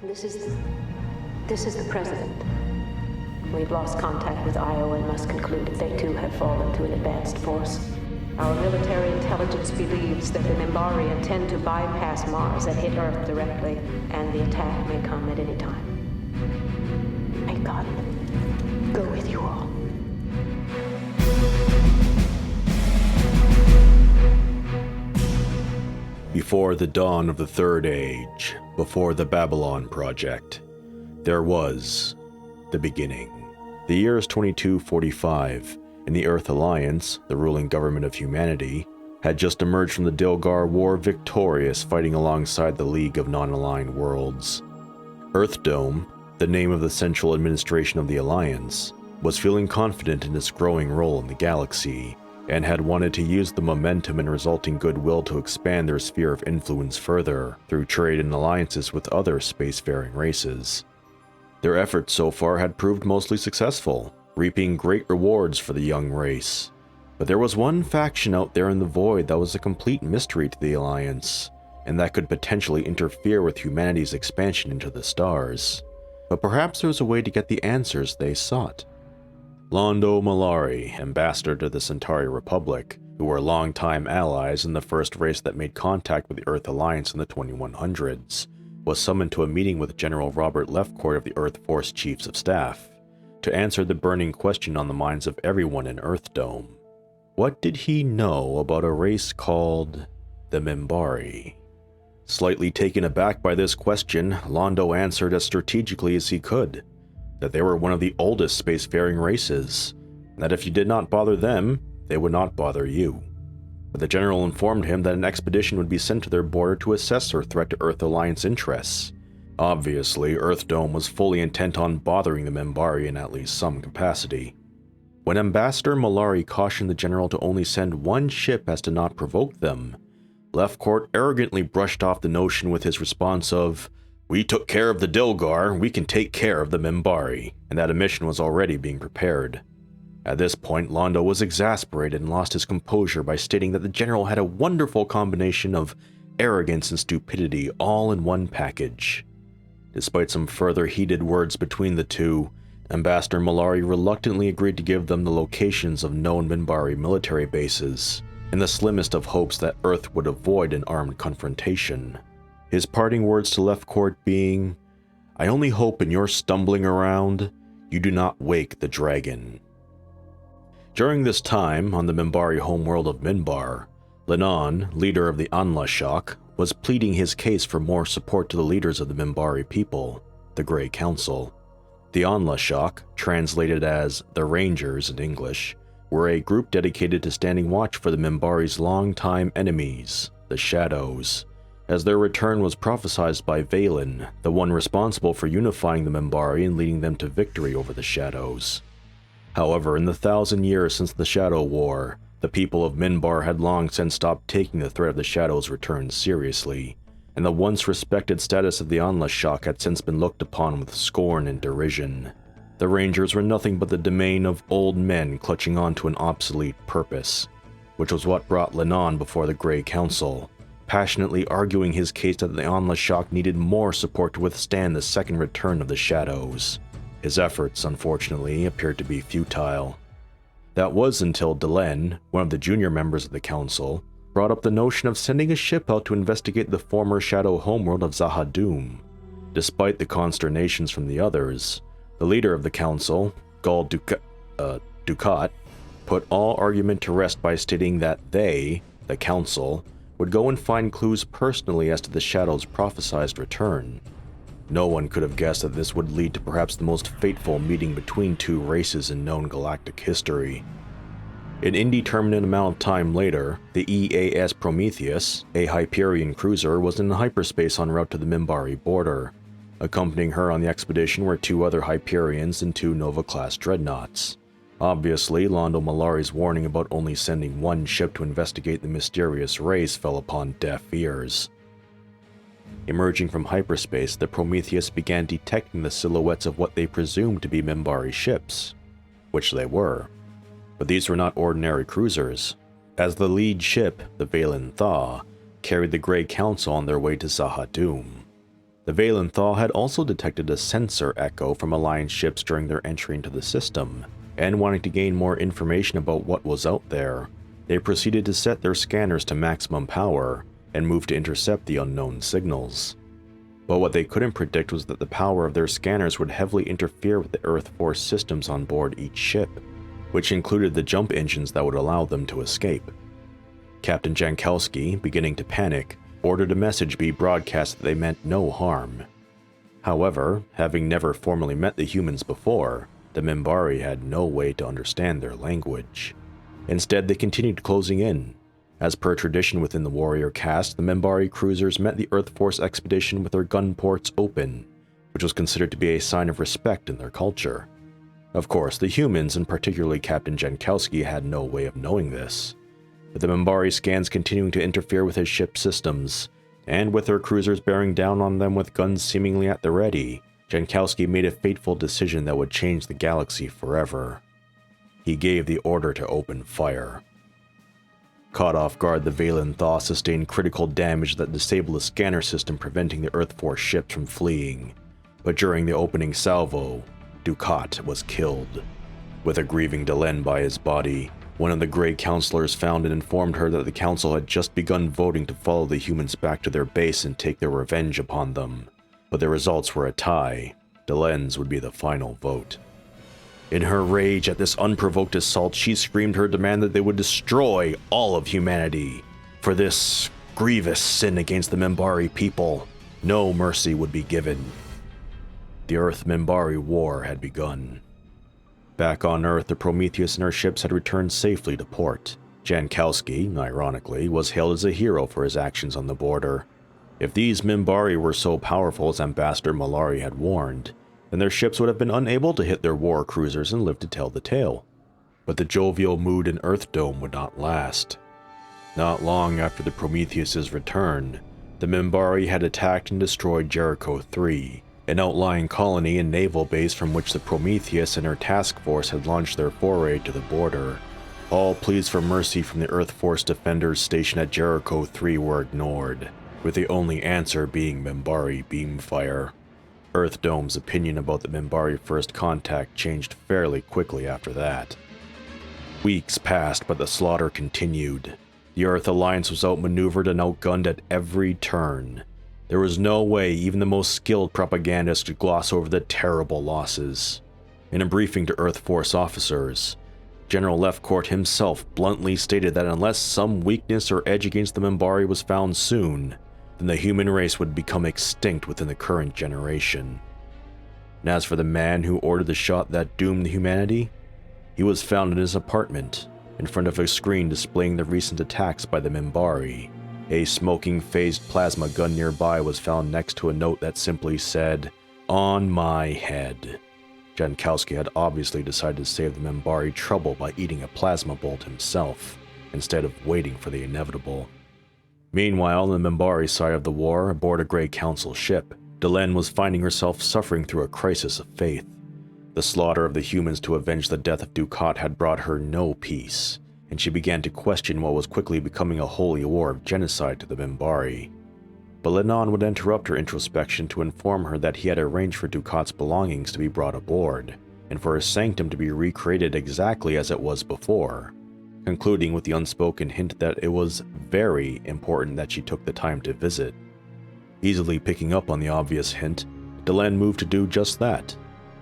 This is the President. We've lost contact with Io and must conclude that they too have fallen to an advanced force. Our military intelligence believes that the Minbari intend to bypass Mars and hit Earth directly, and the attack may come at any time. May God go with you all. Before the dawn of the Third Age, before the Babylon Project, there was the beginning. The year is 2245, and the Earth Alliance, the ruling government of humanity, had just emerged from the Dilgar War victorious, fighting alongside the League of Non-Aligned Worlds. Earthdome, the name of the central administration of the Alliance, was feeling confident in its growing role in the galaxy, and had wanted to use the momentum and resulting goodwill to expand their sphere of influence further through trade and alliances with other spacefaring races. Their efforts so far had proved mostly successful, reaping great rewards for the young race. But there was one faction out there in the void that was a complete mystery to the Alliance, and that could potentially interfere with humanity's expansion into the stars. But perhaps there was a way to get the answers they sought. Londo Mollari, ambassador to the Centauri Republic, who were longtime allies in the first race that made contact with the Earth Alliance in the 2100s, was summoned to a meeting with General Robert Lefcourt of the Earth Force Chiefs of Staff to answer the burning question on the minds of everyone in Earthdome. What did he know about a race called the Minbari? Slightly taken aback by this question, Londo answered as strategically as he could, that they were one of the oldest spacefaring races, and that if you did not bother them, they would not bother you. But the general informed him that an expedition would be sent to their border to assess their threat to Earth Alliance interests. Obviously, Earthdome was fully intent on bothering the Minbari in at least some capacity. When Ambassador Mollari cautioned the general to only send one ship as to not provoke them, Lefcourt arrogantly brushed off the notion with his response of, "We took care of the Dilgar, we can take care of the Minbari," and that a mission was already being prepared. At this point, Londo was exasperated and lost his composure by stating that the general had a wonderful combination of arrogance and stupidity all in one package. Despite some further heated words between the two, Ambassador Mollari reluctantly agreed to give them the locations of known Minbari military bases, in the slimmest of hopes that Earth would avoid an armed confrontation. His parting words to Lefcourt being, "I only hope in your stumbling around, you do not wake the dragon." During this time, on the Minbari homeworld of Minbar, Lennon, leader of the Anlashok, was pleading his case for more support to the leaders of the Minbari people, the Grey Council. The Anlashok, translated as the Rangers in English, were a group dedicated to standing watch for the Minbari's longtime enemies, the Shadows, as their return was prophesied by Valen, the one responsible for unifying the Minbari and leading them to victory over the Shadows. However, in the 1,000 years since the Shadow War, the people of Minbar had long since stopped taking the threat of the Shadows' return seriously, and the once respected status of the Anlashok had since been looked upon with scorn and derision. The Rangers were nothing but the domain of old men clutching onto an obsolete purpose, which was what brought Lennon before the Grey Council, passionately arguing his case that the Anlashok needed more support to withstand the second return of the Shadows. His efforts, unfortunately, appeared to be futile. That was until Delenn, one of the junior members of the council, brought up the notion of sending a ship out to investigate the former Shadow homeworld of Zahadum. Despite the consternations from the others, the leader of the council, Gul Dukat, put all argument to rest by stating that they, the council, would go and find clues personally as to the Shadow's prophesized return. No one could have guessed that this would lead to perhaps the most fateful meeting between two races in known galactic history. An indeterminate amount of time later, the EAS Prometheus, a Hyperion cruiser, was in hyperspace en route to the Minbari border. Accompanying her on the expedition were two other Hyperions and two Nova-class dreadnoughts. Obviously, Londo Mollari's warning about only sending one ship to investigate the mysterious race fell upon deaf ears. Emerging from hyperspace, the Prometheus began detecting the silhouettes of what they presumed to be Minbari ships, which they were. But these were not ordinary cruisers, as the lead ship, the Valen Thaw, carried the Grey Council on their way to Zahadum. The Valenthal had also detected a sensor echo from Alliance ships during their entry into the system, and wanting to gain more information about what was out there, they proceeded to set their scanners to maximum power and move to intercept the unknown signals. But what they couldn't predict was that the power of their scanners would heavily interfere with the Earth Force systems on board each ship, which included the jump engines that would allow them to escape. Captain Jankowski, beginning to panic, ordered a message be broadcast that they meant no harm. However, having never formally met the humans before, the Minbari had no way to understand their language. Instead, they continued closing in. As per tradition within the warrior caste, the Minbari cruisers met the Earth Force expedition with their gun ports open, which was considered to be a sign of respect in their culture. Of course, the humans, and particularly Captain Jankowski, had no way of knowing this. With the Minbari scans continuing to interfere with his ship's systems, and with their cruisers bearing down on them with guns seemingly at the ready, Jankowski made a fateful decision that would change the galaxy forever. He gave the order to open fire. Caught off guard, the Valenthal sustained critical damage that disabled the scanner system, preventing the Earth Force ships from fleeing. But during the opening salvo, Dukat was killed. With a grieving Delenn by his body, one of the Grey Counselors found and informed her that the Council had just begun voting to follow the humans back to their base and take their revenge upon them. But the results were a tie. Delenn's would be the final vote. In her rage at this unprovoked assault, she screamed her demand that they would destroy all of humanity. For this grievous sin against the Minbari people, no mercy would be given. The Earth-Minbari War had begun. Back on Earth, the Prometheus and her ships had returned safely to port. Jankowski, ironically, was hailed as a hero for his actions on the border. If these Minbari were so powerful as Ambassador Malari had warned, then their ships would have been unable to hit their war cruisers and live to tell the tale. But the jovial mood in Earth Dome would not last. Not long after the Prometheus' return, the Minbari had attacked and destroyed Jericho 3, an outlying colony and naval base from which the Prometheus and her task force had launched their foray to the border. All pleas for mercy from the Earth Force defenders stationed at Jericho 3 were ignored, with the only answer being Minbari beamfire. Earth Dome's opinion about the Minbari First Contact changed fairly quickly after that. Weeks passed, but the slaughter continued. The Earth Alliance was outmaneuvered and outgunned at every turn. There was no way even the most skilled propagandists could gloss over the terrible losses. In a briefing to Earth Force officers, General Lefcourt himself bluntly stated that unless some weakness or edge against the Minbari was found soon, then the human race would become extinct within the current generation. And as for the man who ordered the shot that doomed humanity, he was found in his apartment, in front of a screen displaying the recent attacks by the Minbari. A smoking phased plasma gun nearby was found next to a note that simply said, "On my head." Jankowski had obviously decided to save the Minbari trouble by eating a plasma bolt himself, instead of waiting for the inevitable. Meanwhile, on the Minbari side of the war, aboard a Grey Council ship, Delenn was finding herself suffering through a crisis of faith. The slaughter of the humans to avenge the death of Dukat had brought her no peace, and she began to question what was quickly becoming a holy war of genocide to the Minbari. But Lennon would interrupt her introspection to inform her that he had arranged for Dukat's belongings to be brought aboard, and for his sanctum to be recreated exactly as it was before, concluding with the unspoken hint that it was very important that she took the time to visit. Easily picking up on the obvious hint, Delenn moved to do just that.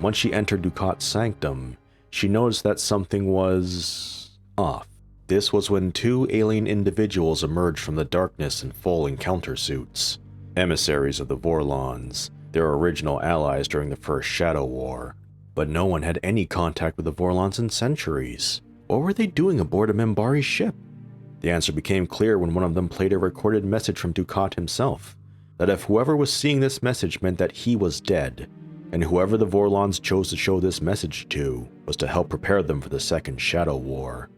Once she entered Dukat's sanctum, she noticed that something was off. This was when two alien individuals emerged from the darkness in full encounter suits, emissaries of the Vorlons, their original allies during the First Shadow War. But no one had any contact with the Vorlons in centuries. What were they doing aboard a Minbari ship? The answer became clear when one of them played a recorded message from Dukat himself, that if whoever was seeing this message meant that he was dead, and whoever the Vorlons chose to show this message to was to help prepare them for the Second Shadow War.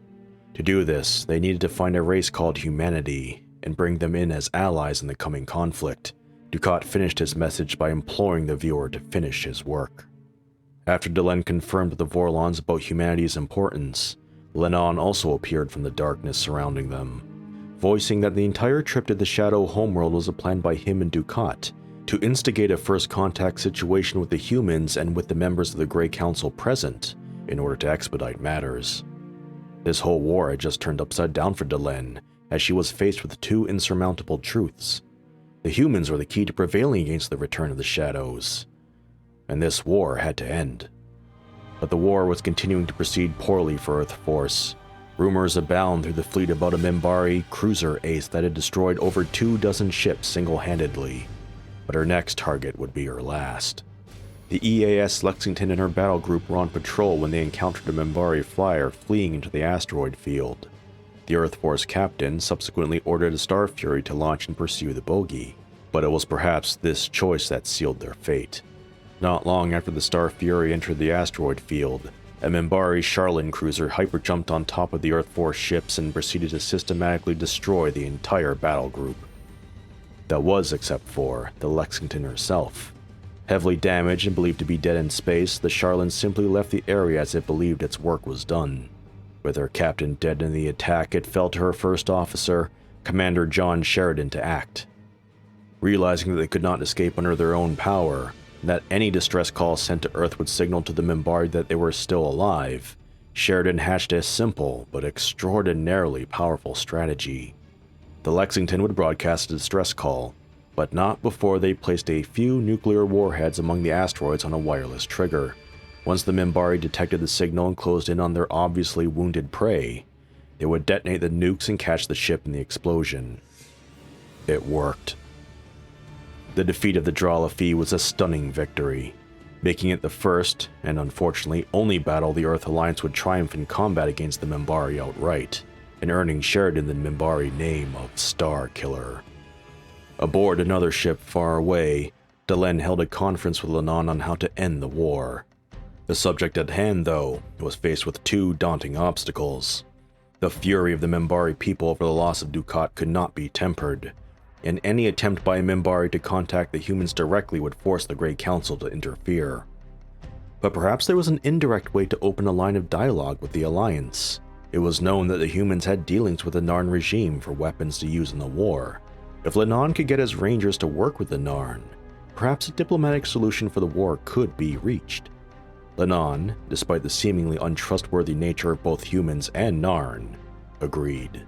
To do this, they needed to find a race called humanity and bring them in as allies in the coming conflict. Dukat finished his message by imploring the viewer to finish his work. After Delenn confirmed with the Vorlons about humanity's importance, Lennon also appeared from the darkness surrounding them, voicing that the entire trip to the Shadow homeworld was a plan by him and Dukat, to instigate a first contact situation with the humans and with the members of the Grey Council present in order to expedite matters. This whole war had just turned upside down for Delenn, as she was faced with two insurmountable truths. The humans were the key to prevailing against the return of the Shadows, and this war had to end. But the war was continuing to proceed poorly for Earth Force. Rumors abound through the fleet about a Minbari cruiser ace that had destroyed over 24 ships single-handedly, but her next target would be her last. The EAS Lexington and her battle group were on patrol when they encountered a Minbari flyer fleeing into the asteroid field. The Earth Force captain subsequently ordered a Star Fury to launch and pursue the bogey, but it was perhaps this choice that sealed their fate. Not long after the Star Fury entered the asteroid field, a Minbari Charlin cruiser hyperjumped on top of the Earth Force ships and proceeded to systematically destroy the entire battle group. That was except for the Lexington herself. Heavily damaged and believed to be dead in space, the Charlin simply left the area as it believed its work was done. With her captain dead in the attack, it fell to her first officer, Commander John Sheridan, to act. Realizing that they could not escape under their own power, and that any distress call sent to Earth would signal to the Minbari that they were still alive, Sheridan hatched a simple but extraordinarily powerful strategy. The Lexington would broadcast a distress call, but not before they placed a few nuclear warheads among the asteroids on a wireless trigger. Once the Minbari detected the signal and closed in on their obviously wounded prey, they would detonate the nukes and catch the ship in the explosion. It worked. The defeat of the Drala Fi was a stunning victory, making it the first, and unfortunately only battle the Earth Alliance would triumph in combat against the Minbari outright, and earning Sheridan the Minbari name of Star Killer. Aboard another ship far away, Delenn held a conference with Lennon on how to end the war. The subject at hand, though, was faced with two daunting obstacles. The fury of the Minbari people over the loss of Dukat could not be tempered, and any attempt by a Minbari to contact the humans directly would force the Grey Council to interfere. But perhaps there was an indirect way to open a line of dialogue with the Alliance. It was known that the humans had dealings with the Narn regime for weapons to use in the war. If Lennon could get his rangers to work with the Narn, perhaps a diplomatic solution for the war could be reached. Lennon, despite the seemingly untrustworthy nature of both humans and Narn, agreed.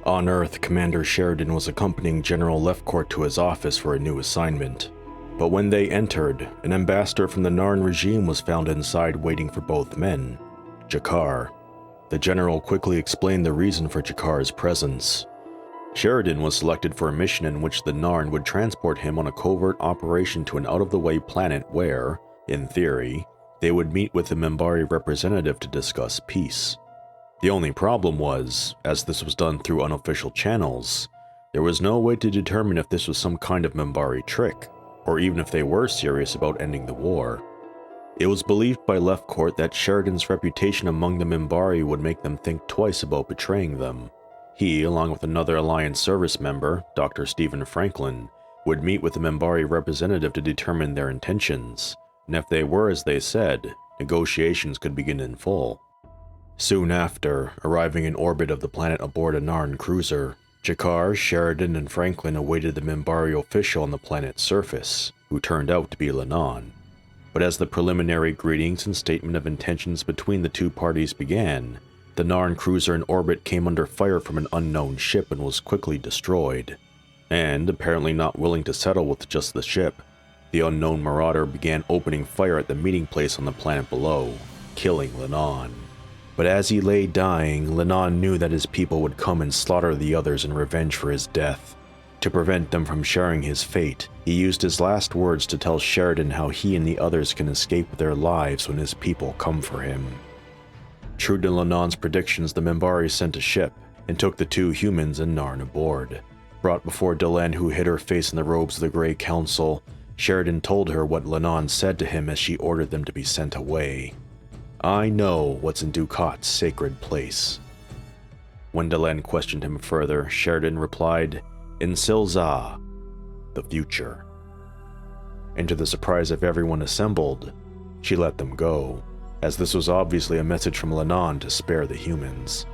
On Earth, Commander Sheridan was accompanying General Lefcourt to his office for a new assignment. But when they entered, an ambassador from the Narn regime was found inside waiting for both men, Jakar. The general quickly explained the reason for Jakar's presence. Sheridan was selected for a mission in which the Narn would transport him on a covert operation to an out-of-the-way planet where, in theory, they would meet with the Minbari representative to discuss peace. The only problem was, as this was done through unofficial channels, there was no way to determine if this was some kind of Minbari trick, or even if they were serious about ending the war. It was believed by Lefcourt that Sheridan's reputation among the Minbari would make them think twice about betraying them. He, along with another Alliance service member, Dr. Stephen Franklin, would meet with the Minbari representative to determine their intentions, and if they were as they said, negotiations could begin in full. Soon after, arriving in orbit of the planet aboard a Narn cruiser, Jakar, Sheridan, and Franklin awaited the Minbari official on the planet's surface, who turned out to be Lennon. But as the preliminary greetings and statement of intentions between the two parties began, the Narn cruiser in orbit came under fire from an unknown ship and was quickly destroyed. And, apparently not willing to settle with just the ship, the unknown marauder began opening fire at the meeting place on the planet below, killing Lennon. But as he lay dying, Lennon knew that his people would come and slaughter the others in revenge for his death. To prevent them from sharing his fate, he used his last words to tell Sheridan how he and the others can escape with their lives when his people come for him. True to Lennon's predictions, the Minbari sent a ship and took the two humans and Narn aboard. Brought before Delenn, who hid her face in the robes of the Grey Council, Sheridan told her what Lennon said to him as she ordered them to be sent away. "I know what's in Dukat's sacred place." When Delenn questioned him further, Sheridan replied, "In Silza, the future." And to the surprise of everyone assembled, she let them go, as this was obviously a message from Lennon to spare the humans.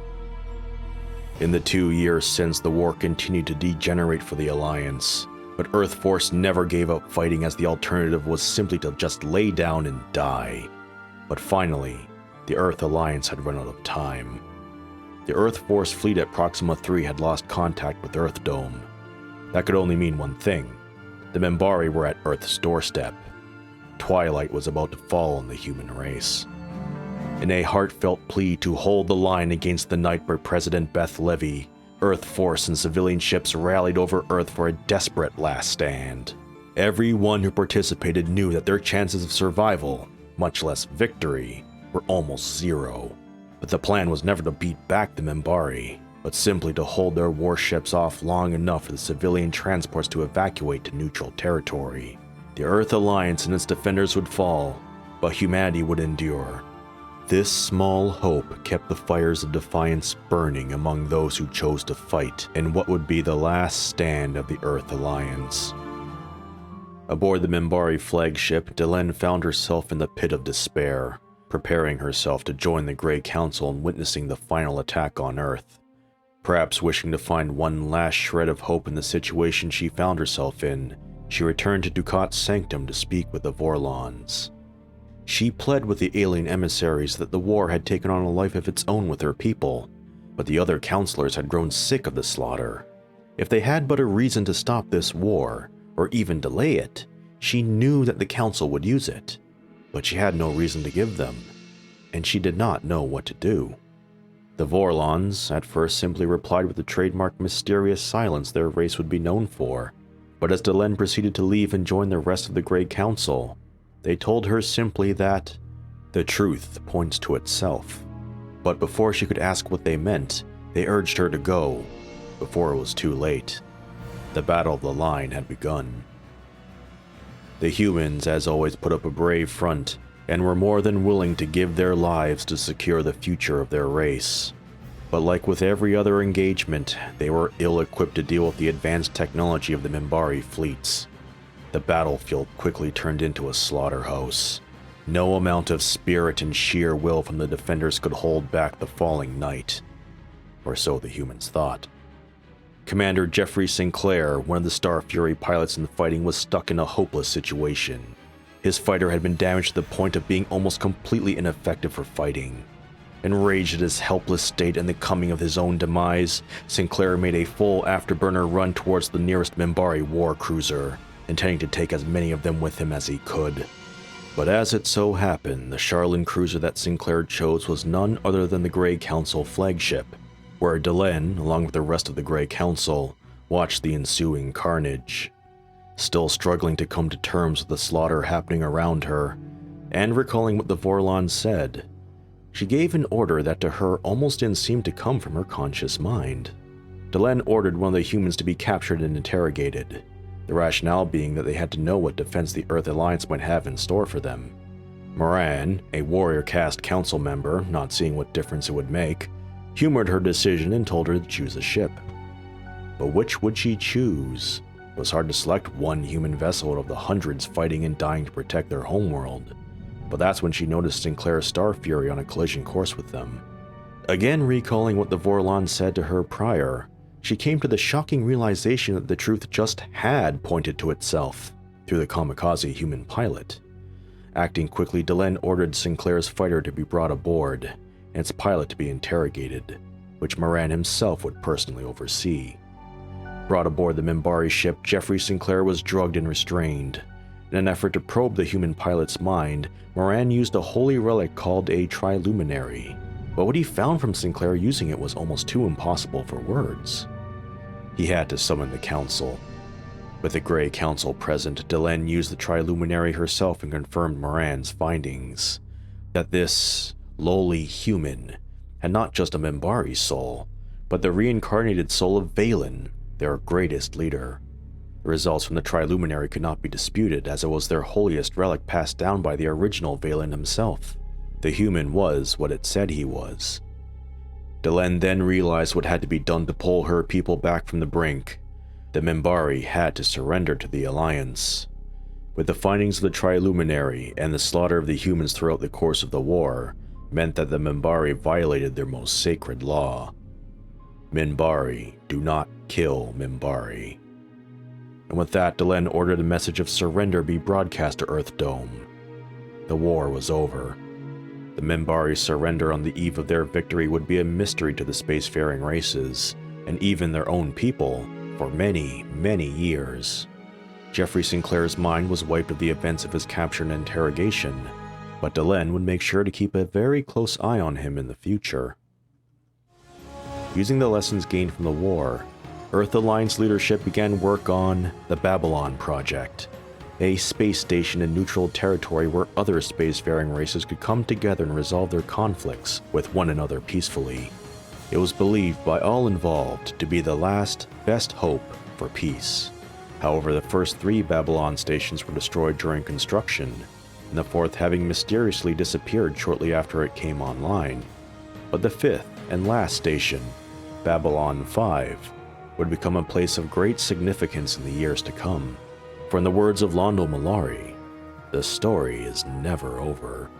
In the 2 years since, the war continued to degenerate for the Alliance. But Earth Force never gave up fighting, as the alternative was simply to just lay down and die. But finally, the Earth Alliance had run out of time. The Earth Force fleet at Proxima 3 had lost contact with Earth Dome. That could only mean one thing. The Minbari were at Earth's doorstep. Twilight was about to fall on the human race. In a heartfelt plea to hold the line against the night where President Beth Levy, Earth Force and civilian ships rallied over Earth for a desperate last stand. Everyone who participated knew that their chances of survival, much less victory, were almost zero. But the plan was never to beat back the Minbari, but simply to hold their warships off long enough for the civilian transports to evacuate to neutral territory. The Earth Alliance and its defenders would fall, but humanity would endure. This small hope kept the fires of defiance burning among those who chose to fight in what would be the last stand of the Earth Alliance. Aboard the Minbari flagship, Delenn found herself in the pit of despair, preparing herself to join the Grey Council in witnessing the final attack on Earth. Perhaps wishing to find one last shred of hope in the situation she found herself in, she returned to Ducat's sanctum to speak with the Vorlons. She pled with the alien emissaries that the war had taken on a life of its own with her people, but the other counselors had grown sick of the slaughter. If they had but a reason to stop this war, or even delay it, she knew that the council would use it. But she had no reason to give them, and she did not know what to do. The Vorlons at first simply replied with the trademark mysterious silence their race would be known for, but as Delenn proceeded to leave and join the rest of the Grey Council, they told her simply that the truth points to itself. But before she could ask what they meant, they urged her to go, before it was too late. The Battle of the Line had begun. The humans, as always, put up a brave front, and were more than willing to give their lives to secure the future of their race. But like with every other engagement, they were ill-equipped to deal with the advanced technology of the Minbari fleets. The battlefield quickly turned into a slaughterhouse. No amount of spirit and sheer will from the defenders could hold back the falling knight. Or so the humans thought. Commander Jeffrey Sinclair, one of the Star Fury pilots in the fighting, was stuck in a hopeless situation. His fighter had been damaged to the point of being almost completely ineffective for fighting. Enraged at his helpless state and the coming of his own demise, Sinclair made a full afterburner run towards the nearest Minbari war cruiser, intending to take as many of them with him as he could. But as it so happened, the Charlene cruiser that Sinclair chose was none other than the Grey Council flagship, where Delenn, along with the rest of the Grey Council, watched the ensuing carnage. Still struggling to come to terms with the slaughter happening around her, and recalling what the Vorlons said, she gave an order that to her almost didn't seem to come from her conscious mind. Delenn ordered one of the humans to be captured and interrogated, the rationale being that they had to know what defense the Earth Alliance might have in store for them. Moran, a warrior caste council member, not seeing what difference it would make, humored her decision and told her to choose a ship. But which would she choose? It was hard to select one human vessel out of the hundreds fighting and dying to protect their homeworld. But that's when she noticed Sinclair's Star Fury on a collision course with them. Again recalling what the Vorlons said to her prior, she came to the shocking realization that the truth just had pointed to itself through the kamikaze human pilot. Acting quickly, Delenn ordered Sinclair's fighter to be brought aboard, and its pilot to be interrogated, which Moran himself would personally oversee. Brought aboard the Minbari ship, Jeffrey Sinclair was drugged and restrained. In an effort to probe the human pilot's mind, Moran used a holy relic called a triluminary, but what he found from Sinclair using it was almost too impossible for words. He had to summon the council. With the Grey Council present, Delenn used the triluminary herself and confirmed Moran's findings, that this lowly human had not just a Minbari soul, but the reincarnated soul of Valen, their greatest leader. The results from the triluminary could not be disputed, as it was their holiest relic passed down by the original Valen himself. The human was what it said he was. Delenn then realized what had to be done to pull her people back from the brink. The Minbari had to surrender to the Alliance. With the findings of the triluminary and the slaughter of the humans throughout the course of the war, meant that the Minbari violated their most sacred law. Minbari do not kill Minbari. and with that, Lennon ordered a message of surrender be broadcast to Earth Dome. The war was over. The Minbari Surrender on the eve of their victory would be a mystery to the spacefaring races, and even their own people, for many, many years. Jeffrey Sinclair's mind was wiped of the events of his capture and interrogation, but Lennon would make sure to keep a very close eye on him in the future. Using the lessons gained from the war, Earth Alliance leadership began work on the Babylon Project, a space station in neutral territory where other spacefaring races could come together and resolve their conflicts with one another peacefully. It was believed by all involved to be the last, best hope for peace. However, the first 3 Babylon stations were destroyed during construction, and the 4th having mysteriously disappeared shortly after it came online. But the 5th and last station, Babylon 5, would become a place of great significance in the years to come. For in the words of Londo Mollari, the story is never over.